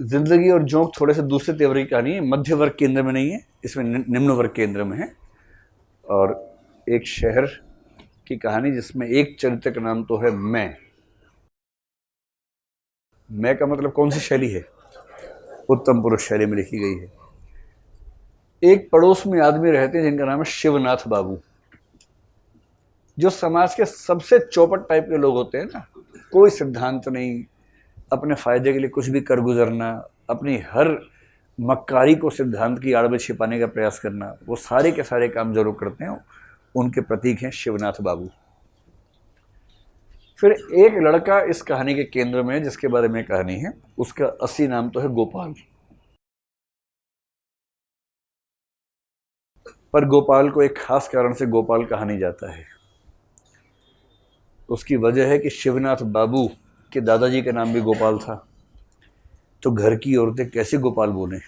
जिंदगी और जोंक थोड़े से दूसरे तेवर की कहानी है, मध्य वर्ग केंद्र में नहीं है, इसमें निम्न वर्ग केंद्र में है। और एक शहर की कहानी जिसमें एक चरित्र का नाम तो है मैं का मतलब कौन सी शैली है? उत्तम पुरुष शैली में लिखी गई है। एक पड़ोस में आदमी रहते हैं जिनका नाम है शिवनाथ बाबू, जो समाज के सबसे चौपट टाइप के लोग होते हैं ना, कोई सिद्धांत नहीं, अपने फायदे के लिए कुछ भी कर गुजरना, अपनी हर मक्कारी को सिद्धांत की आड़ में छिपाने का प्रयास करना, वो सारे के सारे काम जरूर करते हैं। उनके प्रतीक हैं शिवनाथ बाबू। फिर एक लड़का इस कहानी के केंद्र में, जिसके बारे में कहानी है, उसका असली नाम तो है गोपाल। पर गोपाल को एक खास कारण से गोपाल कहा नहीं जाता है। उसकी वजह है कि शिवनाथ बाबू के दादाजी का नाम भी गोपाल था, तो घर की औरतें कैसे गोपाल बोले,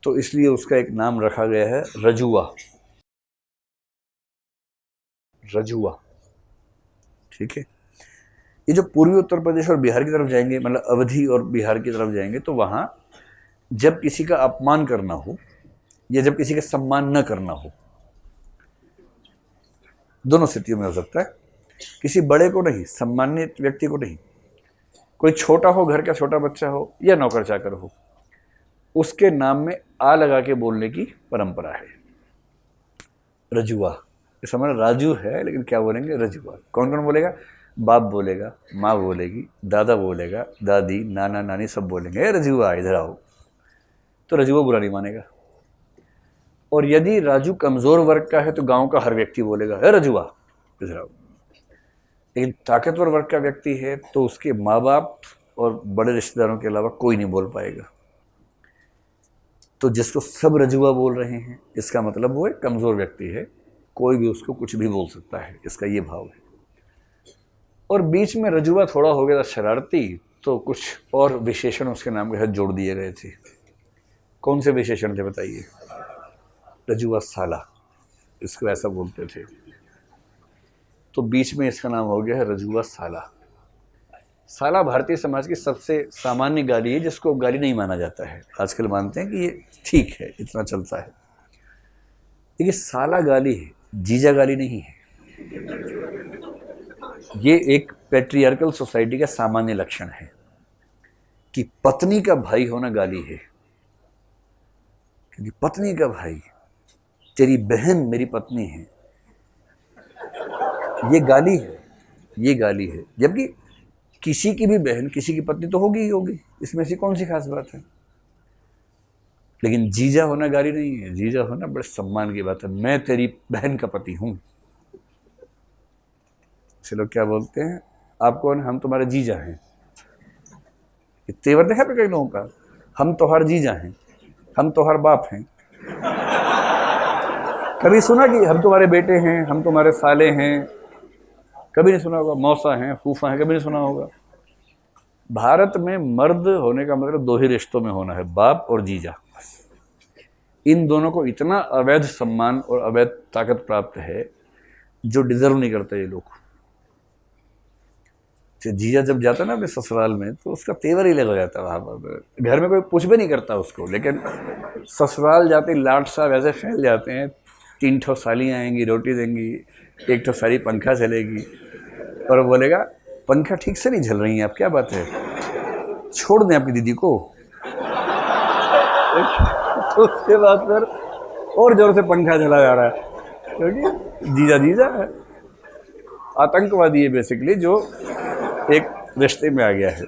तो इसलिए उसका एक नाम रखा गया है रजुआ। रजुआ, ठीक है। ये जो पूर्वी उत्तर प्रदेश और बिहार की तरफ जाएंगे, मतलब अवधी और बिहार की तरफ जाएंगे, तो वहां जब किसी का अपमान करना हो या जब किसी का सम्मान न करना हो, दोनों स्थितियों में हो सकता है, किसी बड़े को नहीं, सम्मानित व्यक्ति को नहीं, कोई छोटा हो, घर का छोटा बच्चा हो या नौकर चाकर हो, उसके नाम में आ लगा के बोलने की परंपरा है। रजुआ, इस समय राजू है लेकिन क्या बोलेंगे? रजुआ। कौन कौन बोलेगा? बाप बोलेगा, माँ बोलेगी, दादा बोलेगा, दादी, नाना, नानी सब बोलेंगे रजुआ इधर आओ, तो रजुआ बुरा नहीं मानेगा। और यदि राजू कमजोर वर्ग का है तो गांव का हर व्यक्ति बोलेगा है रजुआ इधर आओ। लेकिन ताकतवर वर्ग का व्यक्ति है तो उसके माँ बाप और बड़े रिश्तेदारों के अलावा कोई नहीं बोल पाएगा। तो जिसको सब रजुआ बोल रहे हैं, इसका मतलब वो एक कमजोर व्यक्ति है, कोई भी उसको कुछ भी बोल सकता है, इसका ये भाव है। और बीच में रजुआ थोड़ा हो गया था शरारती, तो कुछ और विशेषण उसके नाम के साथ जोड़ दिए गए थे। कौन से विशेषण थे बताइए? रजुआ साला, इसको ऐसा बोलते थे, तो बीच में इसका नाम हो गया है रजुआ साला। साला भारतीय समाज की सबसे सामान्य गाली है, जिसको गाली नहीं माना जाता है। आजकल मानते हैं कि ये ठीक है, इतना चलता है, लेकिन साला गाली है, जीजा गाली नहीं है। ये एक पैट्रियार्कल सोसाइटी का सामान्य लक्षण है कि पत्नी का भाई होना गाली है, क्योंकि पत्नी का भाई, तेरी बहन मेरी पत्नी है, ये गाली है, ये गाली है। जबकि किसी की भी बहन किसी की पत्नी तो होगी ही होगी, इसमें से कौन सी खास बात है। लेकिन जीजा होना गाली नहीं है, जीजा होना बड़े सम्मान की बात है। मैं तेरी बहन का पति हूं। से लोग क्या बोलते हैं? आप कौन? हम तुम्हारे जीजा हैं। तेवर देखा पे कई लोगों का, हम तोहार जीजा हैं, हम तोहार बाप हैं। कभी सुना कि हम तुम्हारे बेटे हैं, हम तुम्हारे साले हैं? कभी नहीं सुना होगा। मौसा हैं, फूफा हैं, कभी नहीं सुना होगा। भारत में मर्द होने का मतलब दो ही रिश्तों में होना है, बाप और जीजा। इन दोनों को इतना अवैध सम्मान और अवैध ताकत प्राप्त है जो डिजर्व नहीं करते ये लोग। जीजा जब जाता है ना अपने ससुराल में, तो उसका तेवर ही लग जाता है वहाँ पर। घर में कोई पूछ भी नहीं करता उसको, लेकिन ससुराल जाते लाड साहब ऐसे फैल जाते हैं। 3 ठो सालियाँ आएंगी, रोटी देंगी, 1 ठो साली पंखा चलेगी, और बोलेगा पंखा ठीक से नहीं झल रही है आप, क्या बात है, छोड़ दें आपकी दीदी को। तो उसके बाद फिर और जोर से पंखा चला जा रहा है, क्योंकि जीजा जीजा है। आतंकवादी है बेसिकली, जो एक रिश्ते में आ गया है।